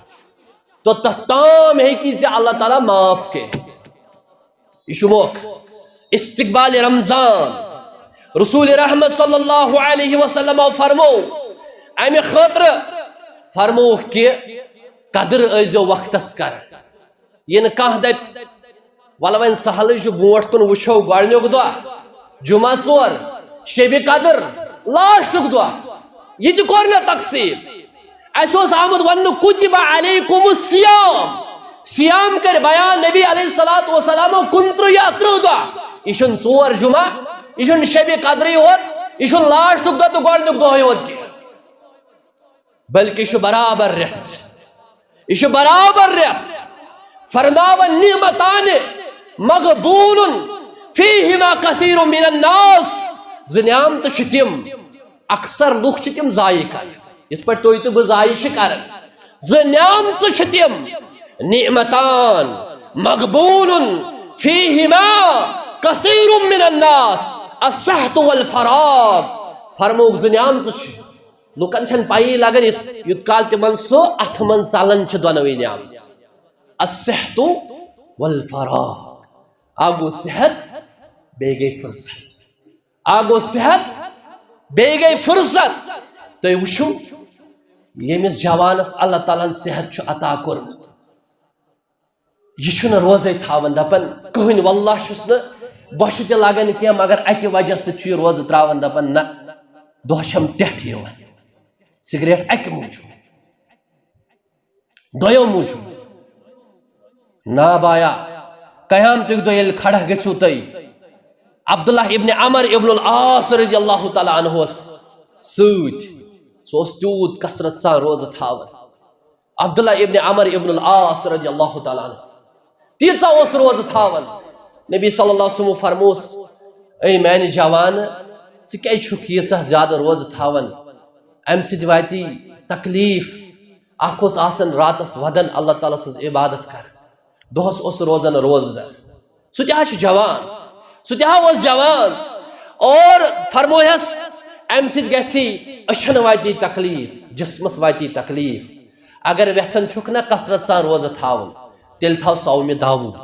توتھ تام ہیکی ژے اللہ تعالیٰ معاف کرتھ یہ موک استقبال رمضان رسول رحمت صلی اللہ علیہ وسلم فرمو امہ خاطر فرمو کہ قدر ازو وقتس کر یہ کھانا دپ ول ون سہل بروٹ کن وچھو گۄڈنیُک دۄہ جمعہ ژور شب قدر لاسٹُک دۄہ یہ تہِ کوٚر مےٚ تقسیٖم اَسہِ اوس آمُت وننہٕ کُتِبَ علیکُم الصیام سیام کر بیان نبی علیہ الصلوۃ والسلام 29 یا 30 دۄہ یہ چھُنہٕ ژور جمعہ یہ چھُنہٕ شب قدرٕے ہوت یہ چھُنہٕ لاسٹُک دۄہ تہٕ گۄڈنیُک دۄہٕے ہوت کینٛہہ بلکہ یہ چھُ برابر رٮ۪تھ یہ چھُ برابر رٮ۪تھ فرماون نعمتان مغبون فیہما کثیر من الناس زٕ نعمتہٕ چھِ تِم اکثر لُکھ چھِ تِم ضایع کران یِتھ پٲٹھۍ تُہۍ تہٕ بہٕ ضایع چھِ کران زٕ نعمتہٕ چھِ تِم نعمتان مغبون فیہما کثیر من الناس الصحت والفراغ فرموک زٕ نعمتہٕ چھِ لُکن چھنہٕ پایی لگان یُت کال تِمن سُہ اتھٕ منٛز ژلان چھِ دۄنوٕے نعمژٕ الصحت والفراغ اکھ گوٚو صحت بیٚیہِ گٔے فرصت اکھ گوٚو صحت بیٚیہِ گٔے فرصت تُہۍ وٕچھِو ییٚمِس جوانس اللہ تعالیٰ ہن صحت چھُ عطا کوٚرمُت یہِ چھُنہٕ روزے تھاوان دپان کٕہٕنۍ واللہ چھُس نہٕ بۄچھِ تہِ لگان کینٛہہ مگر اکہِ وجہ سۭتۍ چھُ یہِ روزٕ تراوان دپان نہ دۄہ چھم ٹٮ۪ٹھ یِوان سگریٹ اکہِ موٗجوٗب دوٚیو موٗجوٗب نابایا قیامتُک دۄہ ییٚلہِ کھڑا گٔژھِو تُہۍ عبداللہ ابن عمر ابن العاص رضی اللہ تعالیٰ عنہس سۭتۍ سُہ اوس تیوٗت کثرت سان روزٕ تھاوان عبداللہ ابن عمر ابن العاص رضی اللہ تعالیٰ عنہ تیٖژاہ اوس روزٕ تھاوان نبی صلی اللہ علیہ وسلم فرموس اے میانہِ جوان ژٕ کیازِ چھُکھ ییٖژاہ زیادٕ روزٕ تھاوان امہِ سۭتۍ واتی تکلیٖف اکھ اوس آسان راتس ودان اللہ تعالیٰ سٕنٛز عبادت کران دۄہس اوس روزان روزدار سُہ تہِ حظ چھُ جوان سُہ تہِ حظ اوس جوان اور فرموہس امہِ سۭتۍ گژھِ أچھن واتی تکلیٖف جسمس واتی تکلیٖف اگر یژھان چھُکھ نا کثرت سان روزٕ تھاوُن تیٚلہِ تھاو صومہِ داوٗد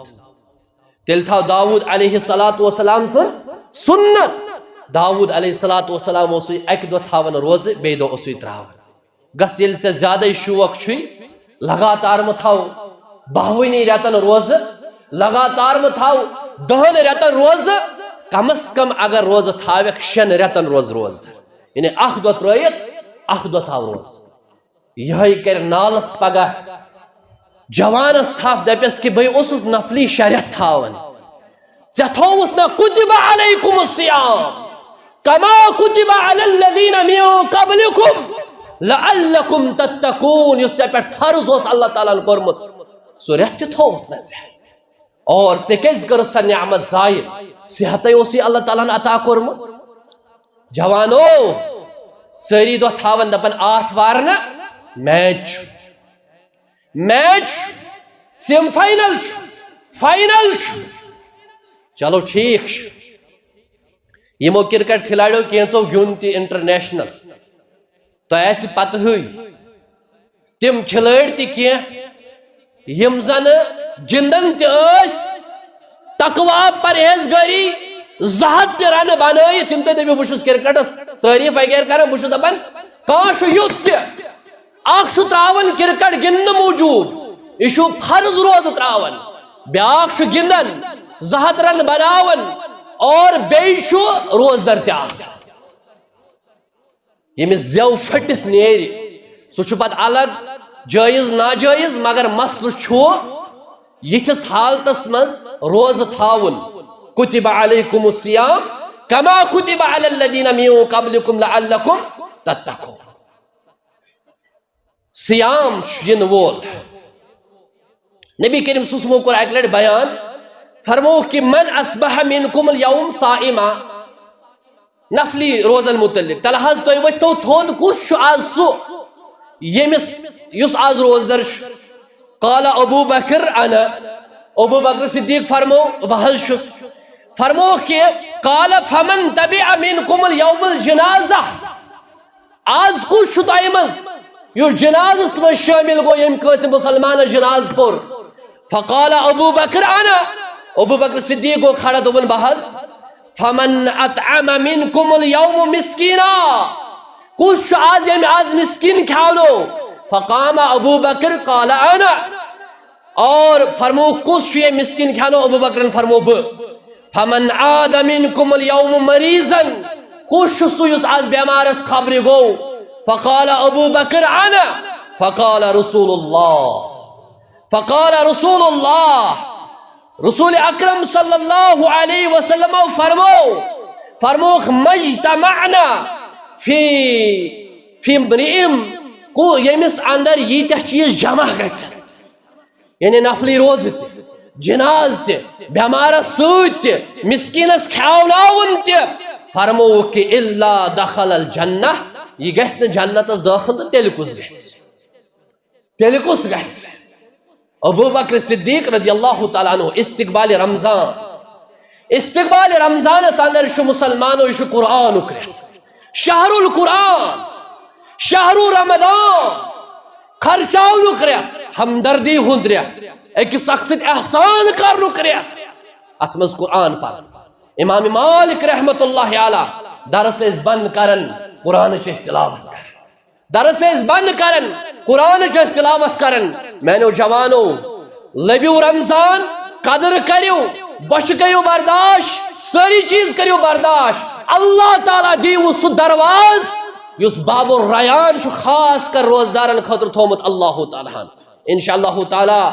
تیٚلہِ تھاو داوٗد علیہ الصلوۃ والسلام سُنٛد سُنت داوٗد علیہ الصلوۃ والسلام اوسُے اکہِ دۄہ تھاوان روزٕ بیٚیہِ دۄہ اوسُے تراوان گژھ ییٚلہِ ژےٚ زیادے شوق چھُے لگاتار مہ تھاو 12 رٮ۪تن روزٕ لگاتار مہ تھاو 10 رٮ۪تن روزٕ کم از کم اگر روزٕ تھاوکھ 6 رٮ۪تن روز روزدار یعنی اکھ دۄہ ترٲیِتھ اکھ دۄہ تھاو روزٕ یِہوٚے کرِ نالس پگاہ جوانس تھپھ دپیس کہ بہٕ اوسُس نفلی 6 رٮ۪تھ تھاوان ژےٚ تھووُتھ نہ کُتِبَ علیکُم الصیام کما کُتِبَ علی الذین من قبلکم لعلکم تتقون یُس ژےٚ پٮ۪ٹھ فرض اوس اللہ تعالیٰ ہن کوٚرمُت سُہ رٮ۪تھ تہِ تھووُتھ نہ ژےٚ اور ژےٚ کیازِ کٔرٕتھ سۄ نعمت ضایع صحتے اوسُے اللہ تعالیٰ ہن عطا کوٚرمُت جوانو سٲری دۄہ تھاوان دپان آتھوار نہ میچ چھُ میچ سیم فاینل چھُ فاینل چھُ چلو ٹھیک چھُ یِمو کرکٹ کھلاڑیو کینٛژو گیُنٛد تہِ انٹرنیشنل تۄہہِ آسہِ پتہٕ ہٕے تِم کھلٲڑۍ تہِ کینٛہہ یِم زن گِنٛدان تہِ ٲسۍ تقوا پرہیزگٲری 200 تہِ رنہٕ بنٲیِتھ یِم تُہۍ دٔپِو بہٕ چھُس کرکٹس تعریٖف وغیرہ کران بہٕ چھُس دپان کانٛہہ چھُ یُتھ تہِ اکھ چھُ تراوان کرکٹ گِنٛدنہٕ موٗجوٗب یہِ چھُ فرض روزٕ تراوان بیاکھ چھُ گِنٛدان 200 رن بناوان اور بیٚیہِ چھُ روزدر تہِ آسان ییٚمِس زٮ۪و پھٔٹِتھ نیرِ سُہ چھُ پتہٕ الگ جٲیز ناجٲیز مگر مسلہٕ چھُ یِتھِس حالتس منٛز روزٕ تھاوُن کُتِبَ علیکُم الصیام کما کُتِبَ علی الذین من قبلکم لعلکم تتقون سیام چھُ یِنہٕ وول نبی کریم صلی اللہ علیہ وسلم کوٚر اکہِ لٹہِ بیان فرمووُکھ کہ من اصبح منکم اليوم صائما نفلی روزن متعلق تلہ حظ تُہۍ ؤتھتو تھوٚد کُس چھُ آز سُہ یُس آز روزدر چھُ قال ابو بکر انا ابو بکر صدیق فرمو بہٕ حظ چھُس فرمو کہ قال فمن تبع منکم اليوم الجنازہ آز کس چھو تۄہہِ منٛز یُس جنازس منٛز شٲمِل گوٚو ییٚمۍ کٲنٛسہِ مسلمان جناز پوٚر فقال ابو بکر انا ابو بکر صدیق گوٚو کھڑا دوٚپُن بہٕ حظ فمن اطعم منکم اليوم مسکینا کس چھُ آز ییٚمۍ آز مسکین کھیاونو فقام ابو بکر قال انا اور فرمو کس چھُ ییٚمۍ مسکین کھیاونو ابو بکرن فرمو بہٕ فمن عاد منکم اليوم مریضا کس چھُ سُہ یُس آز بیمارس خبرِ گوٚو فقال ابو بکر انا فقال رسول اللہ رسول اکرم صلی اللہ علیہ وسلم فرموک مجتمعنا فی امرئم کو یمس اندر ییتہ چیز جمع گژھن یعنی نفلی روزہ تہ جناز تہ بیمارس سۭتۍ تہ مسکینس کھیاوناوُن تہ فرمو کہ الا دخل الجنہ یہ گژھِ نہٕ جنتس داخل تہٕ تیٚلہِ کُس گژھِ ابو بکر صدیق رضی اللہ تعالیٰ عنہ استقبال رمضانس اندر چھُ مسلمانو یہ چھُ قرآنُک رٮ۪تھ شہر القرآن شہر رمضان خرچاونُک رٮ۪تھ ہمدردی ہُنٛد رٮ۪تھ أکِس اکھ سۭتۍ احسان کرنُک رٮ۪تھ اتھ منٛز قرآن پرن امام مالک رحمت اللہ علیہ درس ٲسۍ بند کرن قرآن چھ تلاوت کرن درس ٲسۍ بند کرن قرآن چھ تلاوت کرن میانو جوانو لبیو رمضان قدر کریو بش کریو برداشت ساری چیز کریو برداشت اللہ تعالیٰ دیو سو درواز یس باب الریان چھ خاص کر روزدارن خاطر تھومت اللہ تعالیٰ انشاءاللہ تعالیٰ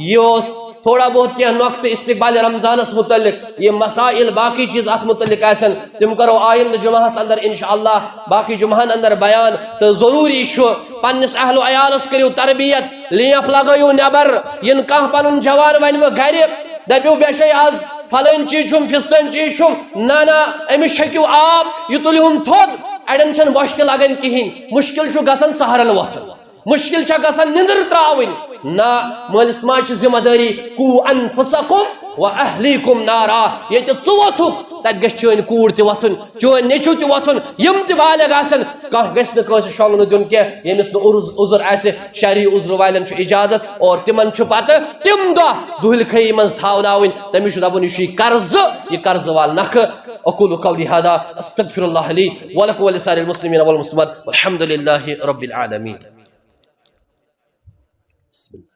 یہ تھوڑا بہت کیا نقط استقبال رمضان متعلق یہ مسائل باقی چیز ات متعلق آسن تم کرو آئند جمعہ اندر انشاءاللہ باقی جمعہن اندر بیان تو ضروری شو پنس اہل و عیالس کریو تربیت لیف لگیو نبر ین کان پنن جوان ونو گھر دپیو بیشے آز پھلن چیز چھم فستن چیز چھم نا امس چھکیو آب یہ تلیون تھود اڑن چھن وشت لگن کہین مشکل چھو گسن سہرن وتھن مشکل چھا گسن نندر تراون نا مالس ماج ذمہ داری کو انفسکم و اہلیکم نارا یہ ثوتھک تت گژھِ چون کوٗر تہِ وتھن چون نیچو تہِ وتھن یم تہِ بالغ آسن کانٛہہ گژھِ نہٕ کٲنٛسہِ شۄنٛگنہٕ دیُن کینٛہہ ییٚمِس نہٕ عذر آسہِ شرعی عذر والٮ۪ن چھُ اجازت اور تمن چھُ پتہٕ تِم دۄہ دُہلہِ خٲیی منٛز تھاوناوٕنۍ تٔمِس چھُ دپُن یہِ چھُ یہِ قرضہٕ یہِ قرضہٕ وال نکھٕ اقول قولي هذا استغفر الله لي ولكم ولسائر المسلمين والمسلمات والحمد لله رب العالمين بسم الله